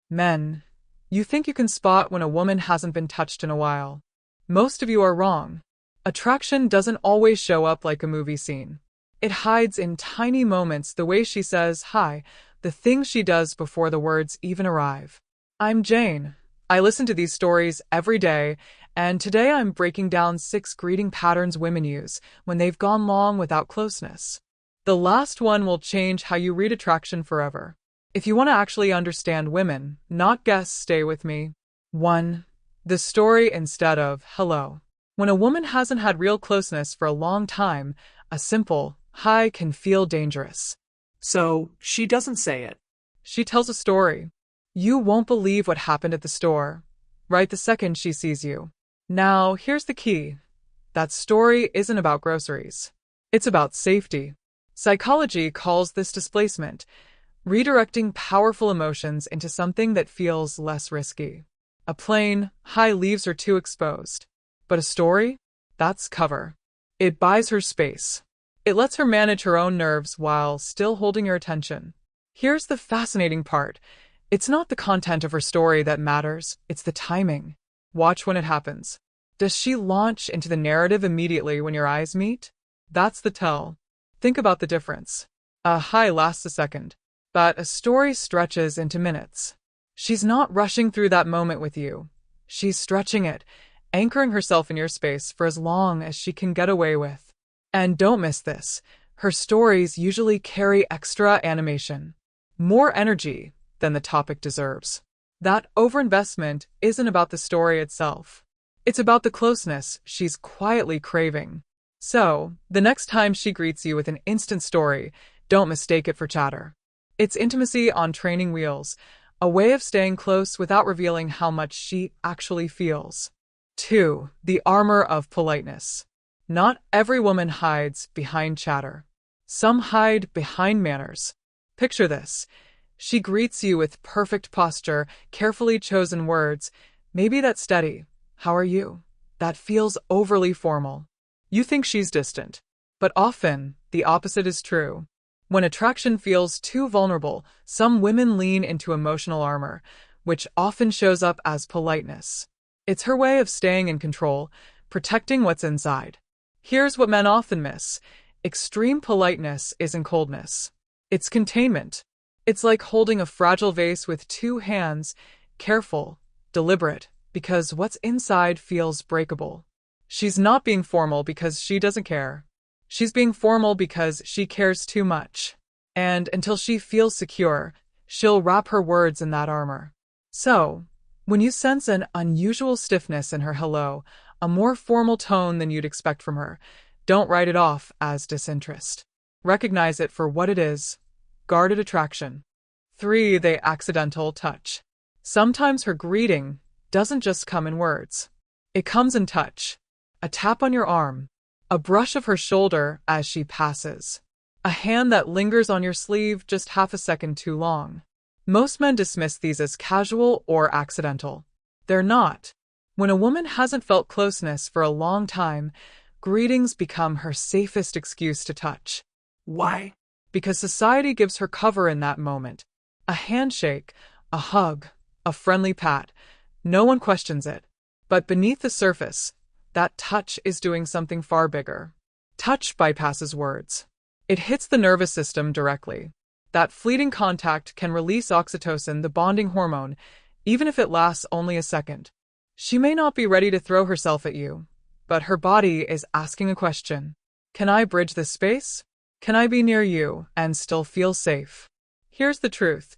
Men, you think you can spot when a woman hasn't been touched in a while. Most of you are wrong. Attraction doesn't always show up like a movie scene. It hides in tiny moments, the way she says hi, the things she does before the words even arrive. I'm Jane. I listen to these stories every day, and today I'm breaking down 6 greeting patterns women use when they've gone long without closeness. The last one will change how you read attraction forever. If you want to actually understand women, not guess, stay with me. 1. The story instead of hello. When a woman hasn't had real closeness for a long time, a simple hi can feel dangerous. So, she doesn't say it. She tells a story. You won't believe what happened at the store, right the second she sees you. Now, here's the key. That story isn't about groceries. It's about safety. Psychology calls this displacement, redirecting powerful emotions into something that feels less risky. A plain hi leaves her too exposed. But a story? That's cover. It buys her space. It lets her manage her own nerves while still holding your attention. Here's the fascinating part. It's not the content of her story that matters, it's the timing. Watch when it happens. Does she launch into the narrative immediately when your eyes meet? That's the tell. Think about the difference. A hi lasts a second, but a story stretches into minutes. She's not rushing through that moment with you. She's stretching it, anchoring herself in your space for as long as she can get away with. And don't miss this. Her stories usually carry extra animation, more energy than the topic deserves. That overinvestment isn't about the story itself. It's about the closeness she's quietly craving. So, the next time she greets you with an instant story, don't mistake it for chatter. It's intimacy on training wheels, a way of staying close without revealing how much she actually feels. 2. The armor of politeness. Not every woman hides behind chatter. Some hide behind manners. Picture this. She greets you with perfect posture, carefully chosen words, maybe that steady, "How are you?" that feels overly formal. You think she's distant. But often, the opposite is true. When attraction feels too vulnerable, some women lean into emotional armor, which often shows up as politeness. It's her way of staying in control, protecting what's inside. Here's what men often miss. Extreme politeness isn't coldness. It's containment. It's like holding a fragile vase with 2 hands, careful, deliberate, because what's inside feels breakable. She's not being formal because she doesn't care. She's being formal because she cares too much. And until she feels secure, she'll wrap her words in that armor. So, when you sense an unusual stiffness in her hello, a more formal tone than you'd expect from her, don't write it off as disinterest. Recognize it for what it is, guarded attraction. 3. The accidental touch. Sometimes her greeting doesn't just come in words. It comes in touch. A tap on your arm, a brush of her shoulder as she passes, a hand that lingers on your sleeve just half a second too long. Most men dismiss these as casual or accidental. They're not. When a woman hasn't felt closeness for a long time, greetings become her safest excuse to touch. Why? Because society gives her cover in that moment. A handshake, a hug, a friendly pat. No one questions it. But beneath the surface, that touch is doing something far bigger. Touch bypasses words. It hits the nervous system directly. That fleeting contact can release oxytocin, the bonding hormone, even if it lasts only a second. She may not be ready to throw herself at you, but her body is asking a question. Can I bridge this space? Can I be near you and still feel safe? Here's the truth.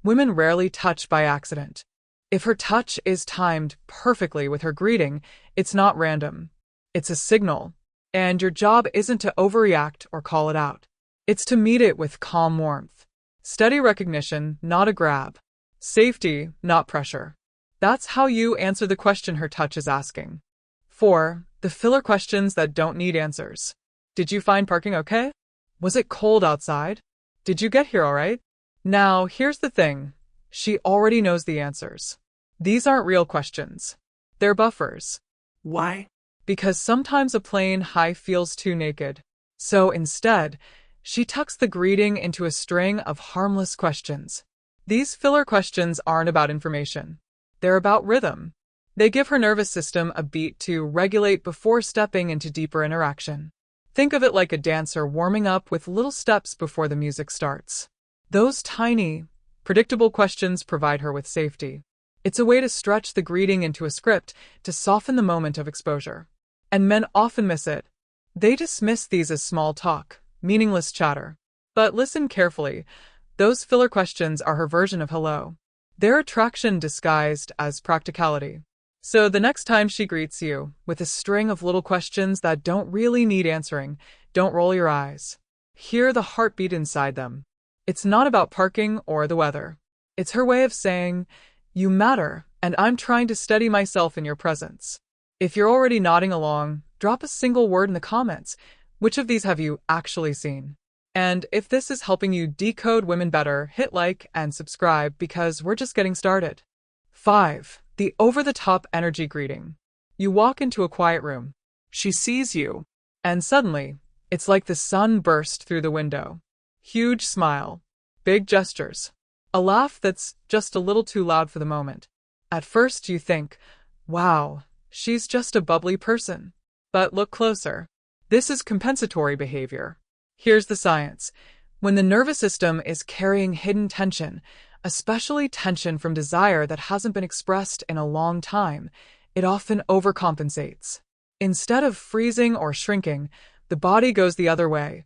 Women rarely touch by accident. If her touch is timed perfectly with her greeting, it's not random. It's a signal. And your job isn't to overreact or call it out. It's to meet it with calm warmth. Steady recognition, not a grab. Safety, not pressure. That's how you answer the question her touch is asking. 4. The filler questions that don't need answers. Did you find parking okay? Was it cold outside? Did you get here all right? Now, here's the thing. She already knows the answers. These aren't real questions. They're buffers. Why? Because sometimes a plain hi feels too naked. So instead, she tucks the greeting into a string of harmless questions. These filler questions aren't about information. They're about rhythm. They give her nervous system a beat to regulate before stepping into deeper interaction. Think of it like a dancer warming up with little steps before the music starts. Those tiny, predictable questions provide her with safety. It's a way to stretch the greeting into a script to soften the moment of exposure. And men often miss it. They dismiss these as small talk, meaningless chatter. But listen carefully. Those filler questions are her version of hello. They're attraction disguised as practicality. So the next time she greets you with a string of little questions that don't really need answering, don't roll your eyes. Hear the heartbeat inside them. It's not about parking or the weather. It's her way of saying, you matter, and I'm trying to steady myself in your presence. If you're already nodding along, drop a single word in the comments. Which of these have you actually seen? And if this is helping you decode women better, hit like and subscribe because we're just getting started. 5. The over-the-top energy greeting. You walk into a quiet room. She sees you. And suddenly, it's like the sun burst through the window. Huge smile. Big gestures. A laugh that's just a little too loud for the moment. At first you think, wow, she's just a bubbly person. But look closer. This is compensatory behavior. Here's the science. When the nervous system is carrying hidden tension, especially tension from desire that hasn't been expressed in a long time, it often overcompensates. Instead of freezing or shrinking, the body goes the other way,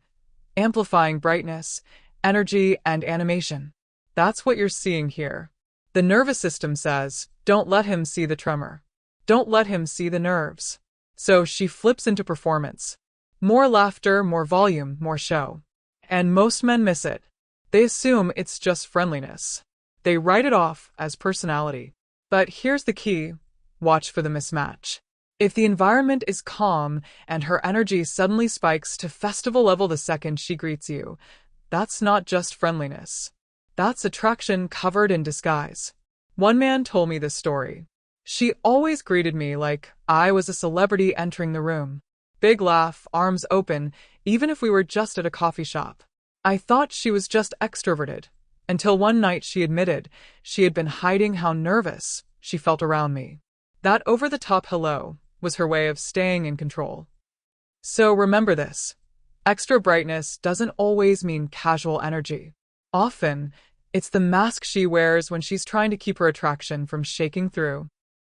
amplifying brightness, energy, and animation. That's what you're seeing here. The nervous system says, don't let him see the tremor. Don't let him see the nerves. So she flips into performance. More laughter, more volume, more show. And most men miss it. They assume it's just friendliness. They write it off as personality. But here's the key. Watch for the mismatch. If the environment is calm and her energy suddenly spikes to festival level the second she greets you, that's not just friendliness. That's attraction covered in disguise. One man told me this story. She always greeted me like I was a celebrity entering the room. Big laugh, arms open, even if we were just at a coffee shop. I thought she was just extroverted, until one night she admitted she had been hiding how nervous she felt around me. That over-the-top hello was her way of staying in control. So remember this. Extra brightness doesn't always mean casual energy. Often, it's the mask she wears when she's trying to keep her attraction from shaking through.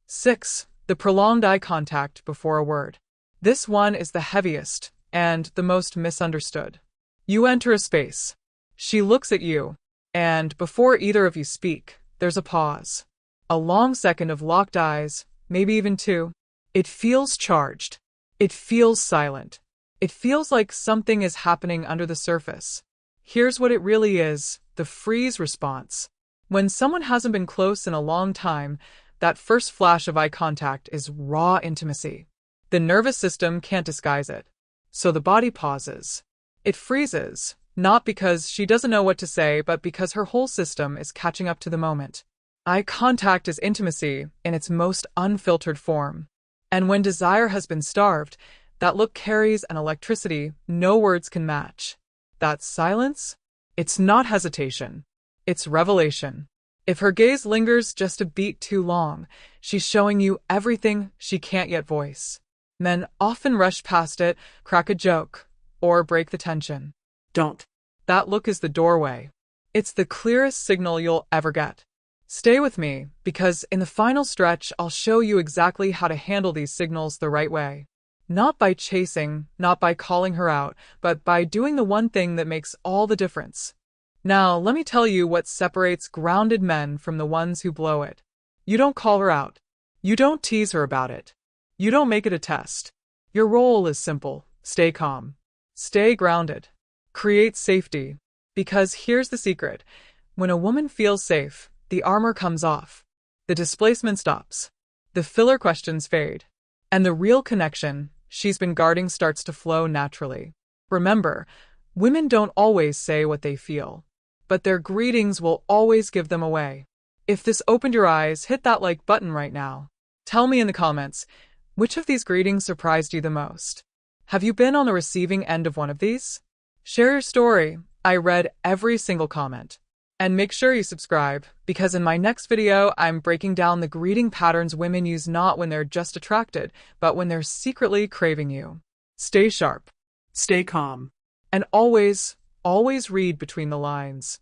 6. The prolonged eye contact before a word. This one is the heaviest and the most misunderstood. You enter a space. She looks at you, and before either of you speak, there's a pause. A long second of locked eyes, maybe even 2. It feels charged. It feels silent. It feels like something is happening under the surface. Here's what it really is, the freeze response. When someone hasn't been close in a long time, that first flash of eye contact is raw intimacy. The nervous system can't disguise it. So the body pauses. It freezes, not because she doesn't know what to say, but because her whole system is catching up to the moment. Eye contact is intimacy in its most unfiltered form. And when desire has been starved, that look carries an electricity no words can match. That silence? It's not hesitation. It's revelation. If her gaze lingers just a beat too long, she's showing you everything she can't yet voice. Men often rush past it, crack a joke, or break the tension. Don't. That look is the doorway. It's the clearest signal you'll ever get. Stay with me, because in the final stretch, I'll show you exactly how to handle these signals the right way. Not by chasing, not by calling her out, but by doing the one thing that makes all the difference. Now, let me tell you what separates grounded men from the ones who blow it. You don't call her out. You don't tease her about it. You don't make it a test. Your role is simple. Stay calm. Stay grounded. Create safety. Because here's the secret. When a woman feels safe, the armor comes off. The displacement stops. The filler questions fade. And the real connection she's been guarding starts to flow naturally. Remember, women don't always say what they feel, but their greetings will always give them away. If this opened your eyes, hit that like button right now. Tell me in the comments, which of these greetings surprised you the most? Have you been on the receiving end of one of these? Share your story. I read every single comment. And make sure you subscribe, because in my next video, I'm breaking down the greeting patterns women use not when they're just attracted, but when they're secretly craving you. Stay sharp. Stay calm. And always read between the lines.